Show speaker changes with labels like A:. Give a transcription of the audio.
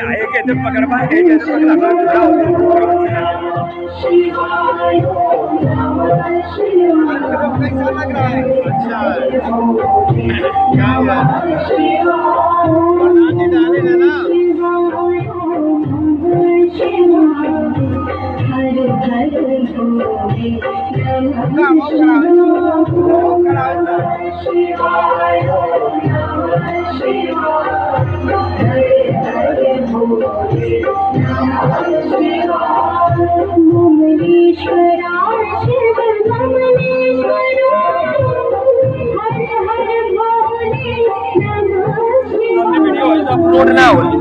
A: आए के जब पकड़ पाए जब पकड़ा कैसा लग रहा है? अच्छा क्या हुआ? डाले ना वीडियो अपलोड ना हो